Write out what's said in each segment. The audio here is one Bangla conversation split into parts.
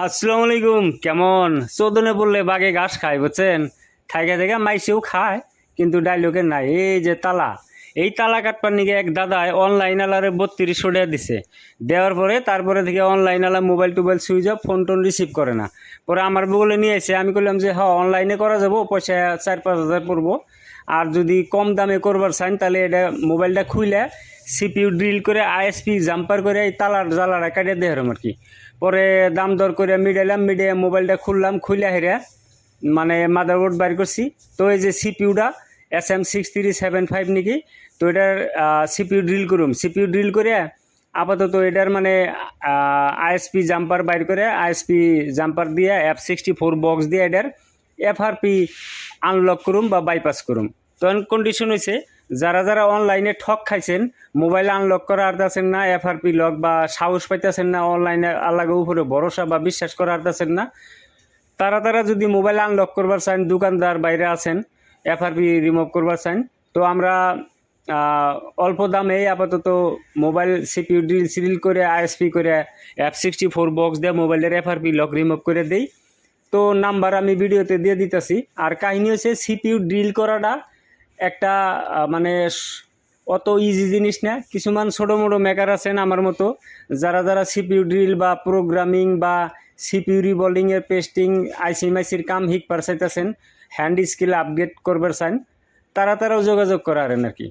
আসসালামু আলাইকুম। কেমন? চোদনে বললে বাঘে ঘাস খায়, বুঝছেন? খাইকা থেকে মাইসেও খায়, কিন্তু ডাইলগে নাই। এই যে তালা, এই তালা কাটবার নিকে এক দাদায় অনলাইন আলারে 3200 টাকা দিছে। দেওয়ার পরে তারপরে থেকে অনলাইন আলা মোবাইল টোবাইল switch off, phone tone receive করে না। পরে আমার বগলে নিয়ে এসে আমি বললাম যে হ্যাঁ, অনলাইনে করা যাবো, পয়সা 4-5 হাজার পড়বো। আর যদি কম দামে করবার চান তাহলে এটা মোবাইলটা খুইলে সিপিইউ ড্রিল করে আইএসপি জাম্পার করে এই তালার জ্বালাটা কাটিয়ে দেয় আর কি। পরে দাম দর করে মিডিয়া মোবাইলটা খুললাম, খুলে হেরে মানে মাদারবোর্ড বাইর করছি। তো এই যে সিপিইউটা SM6375 নাকি, তো এটার সিপিইউ ড্রিল করুম। সিপিইউ ড্রিল করে আপাতত এটার মানে আইএসপি জাম্পার বাইর করে আইএসপি জাম্পার দিয়ে F64 বক্স দিয়ে এটার এফআরপি আনলক করুম বা বাইপাস করুম। তখন কন্ডিশন হয়েছে, যারা যারা অনলাইনে ঠক খাইছেন, মোবাইল আনলক করা আরতেছেন না, এফআরপি লক বা সাহস পাইতেছেন না, অনলাইনে আল্লাহর উপরে ভরসা বা বিশ্বাস করা আরতেছেন না, তারা যদি মোবাইল আনলক করবার চান, দোকানদার বাইরে আছেন, এফআরপি রিমুভ করবার চান, তো আমরা অল্প দামে আপাতত মোবাইল সিপিইউ ড্রিল করে আইএসপি করে F64 বক্স দিয়ে মোবাইলের এফআরপি লক রিমুভ করে দেই। তো নাম্বার আমি ভিডিওতে দিয়ে দিতেছি। আর কাহিনী হচ্ছে, সিপিইউ ড্রিল করাটা একটা মানে অত ইজি জিনিস না। কিছুমান ছোটো মোটো মেকার আছেন আমার মতো, যারা যারা সিপিইউ ড্রিল বা প্রোগ্রামিং বা সিপিইউ রিবলিংয়ের পেস্টিং আইসি মাইসির কাম শিখবার চাইতেছেন, হ্যান্ড স্কিল আপগ্রেড করবার চান, তারাও যোগাযোগ করারেন আর কি।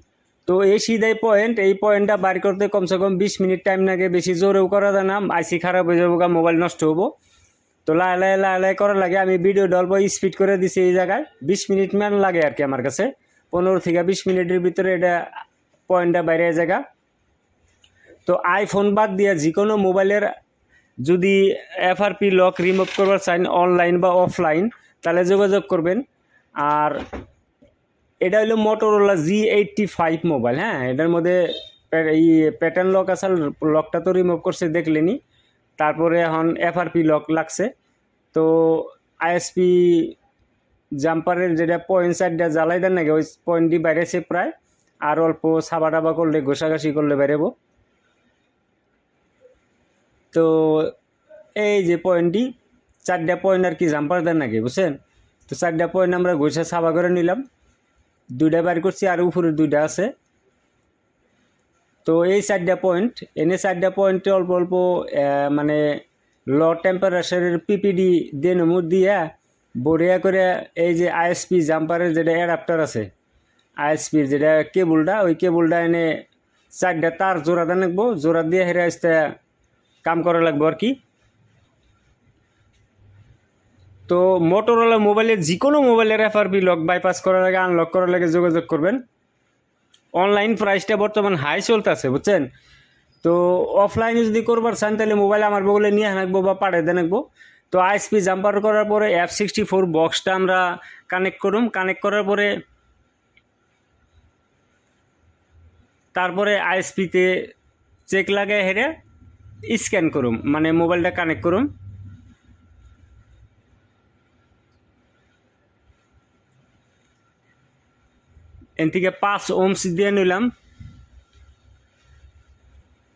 তো এই সিধাই পয়েন্ট, এই পয়েন্টটা বার করতে কমসে কম 20 মিনিট টাইম লাগে। বেশি জোরেও করা যায় না, আইসি খারাপ হয়ে যাবো, মোবাইল নষ্ট হবো। তো লাহে করা লাগে। আমি ভিডিও অল্প স্পিড করে দিছি, এই জায়গায় 20 মিনিট মান লাগে আর কি আমার কাছে। 15 থেকে 20 মিনিটের ভিতরে এটা পয়েন্টটা বাইরে জায়গা। তো আইফোন বাদ দিয়ে যে কোনো মোবাইলের যদি এফআরপি লক রিমুভ করবার চান, অনলাইন বা অফলাইন, তাহলে যোগাযোগ করবেন। আর এটা হলো মোটরোলা G85 মোবাইল। হ্যাঁ, এটার মধ্যে এই প্যাটার্ন লক আছে, লকটা তো রিমুভ করছে দেখলেনি। তারপরে এখন এফআরপি লক লাগছে। তো আইএসপি জাম্পারের যেটা পয়েন্ট সাইডটা জ্বালাই দেন নাকি, ওই পয়েন্টটি বাইরেছে প্রায়। আর অল্প সাবা টাবা করলে, ঘষাঘাষি করলে বেরোব। তো এই যে পয়েন্টটি, 4টা পয়েন্ট আর কি জাম্পার দেন নাকি, বুঝছেন? তো 4টা পয়েন্ট আমরা ঘষে সাবা করে নিলাম, 2টা বাইর করছি আর উপরে 2টা আছে। তো এই 4টা পয়েন্ট এনে 4টা পয়েন্টে অল্প অল্প মানে লো টেম্পারেচারের পিপিডি দিয়ে নমুদ দিয়ে বড়িয়া করে এই যে আইএসপি জাম্পারের যেটা অ্যাডাপ্টার আছে, আইএসপির যেটা কেবলটা, ওই কেবলটা এনে 4টা তার জোড়া দেন লাগবো, জোড়া দিয়ে হেরে আসতে কাম করা লাগবো আর কি। তো মোটরোলা মোবাইলের যে কোনো মোবাইলের এফআরপি লক বাইপাস করার আগে, আনলক করার আগে যোগাযোগ করবেন। অনলাইন প্রাইসটা বর্তমান হাই চলতেছে, বুঝছেন? তো অফলাইনে যদি করবার চান তাহলে মোবাইল আমার বগলে নিয়ে আনবো বা পাঠিয়ে দেন রাখবো। তো আইএসপি জাম্পার করার পরে F64 বক্সটা আমরা কানেক্ট করুম। কানেক্ট করার পরে তারপরে আইএসপিতে চেক লাগায় হেরে স্ক্যান করুম, মানে মোবাইলটা কানেক্ট করুম। এন থেকে 5 ওহমস দিয়ে নিলাম,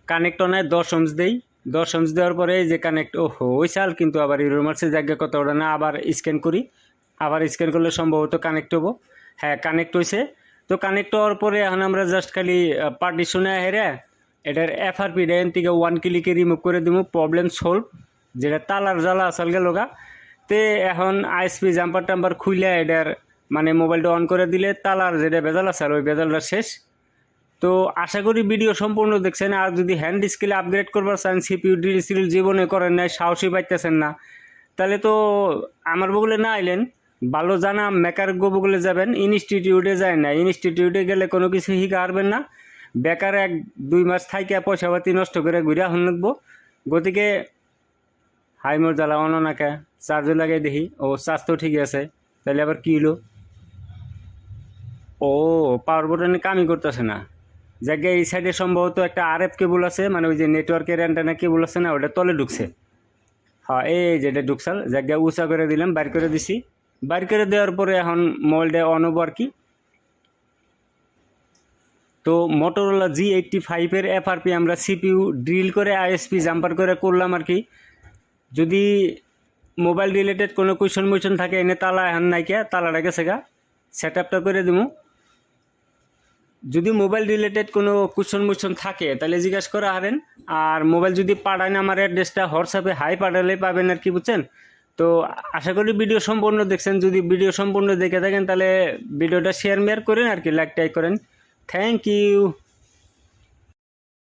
কানেক্ট অনায় 10 ওহমস দেই। 10 ওহমস দেওয়ার পরে এই যে কানেক্ট, ওহো ওই সাল কিন্তু আবার ইউরোমার্সের জায়গা কত ওটা না, আবার স্ক্যান করি। আবার স্ক্যান করলে সম্ভবত কানেক্ট হবো। হ্যাঁ, কানেক্ট হয়েছে। তো কানেক্ট হওয়ার পরে এখন আমরা জাস্ট খালি পার্টিশনে হেরে এটার এফআরপি এন থেকে 1 ক্লিকে রিমুভ করে দিব। Problem solve. যেটা তালার জ্বালা আসাল গেল গা। তে এখন আইএসপি জাম্পার টাম্পার খুইলে এটার মানে মোবাইলটা অন করে দিলে তালার যেটা বেজাল আছে ওই বেজালটা শেষ। তো আশা করি ভিডিও সম্পূর্ণ দেখছেন। আর যদি হ্যান্ড স্কিল আপগ্রেড করবার চান, সিপিইউ ডিসিল জীবনে করেন নাই, সাহসী পাইতেছেন না, তাহলে তো আমার বগলে না আইলেন, ভালো জানা মেকার বগলে যাবেন। ইনস্টিটিউটে যায় না, ইনস্টিটিউটে গেলে কোনো কিছু শিখা পারবেন না। বেকার 1-2 মাস থাইকে পয়সা পাতি নষ্ট করে ঘুরে হন লাগবো। গতিকে হাই মোর জ্বালা অনাকে চার্জও লাগাই দেখি, ও চার্জ তো ঠিকই আছে, তাহলে আবার কী হলো? ও, পাওয়ার বোটানে কামই করতেছে না। জায়গায় এই সাইডে সম্ভবত একটা আরএফ কেবল আছে, মানে ওই যে নেটওয়ার্কের অ্যান্টেনা কেবল আছে না, ওটা তলে ঢুকছে। হ্যাঁ, এই যেটা ঢুকসাল জায়গায় উঁচা করে দিলাম, বাইর করে দিছি। বাইর করে দেওয়ার পরে এখন মোবাইলটা অন হবো আর কি। তো মোটরোলা G85 এর এফআরপি আমরা সিপিইউ ড্রিল করে আইএসপি জাম্পার করে করলাম আর কি। যদি মোবাইল রিলেটেড কোনো কোয়েশন থাকে এনে তালা এখন নাইকে তালাটা গেছে গা সেট আপটা করে দিমু। যদি মোবাইল রিলেটেড কোনো কোয়েশন থাকে তাহলে জিজ্ঞাসা করা হারেন। আর মোবাইল যদি পাঠান আমার অ্যাড্রেসটা হোয়াটসঅ্যাপে হাই পাঠালে পাবেন আর কি, বুঝছেন? তো আশা করি ভিডিও সম্পূর্ণ দেখছেন। যদি ভিডিও সম্পূর্ণ দেখে থাকেন তাহলে ভিডিওটা শেয়ার মেয়ার করেন আর কি, লাইক টাইক করেন। Thank you.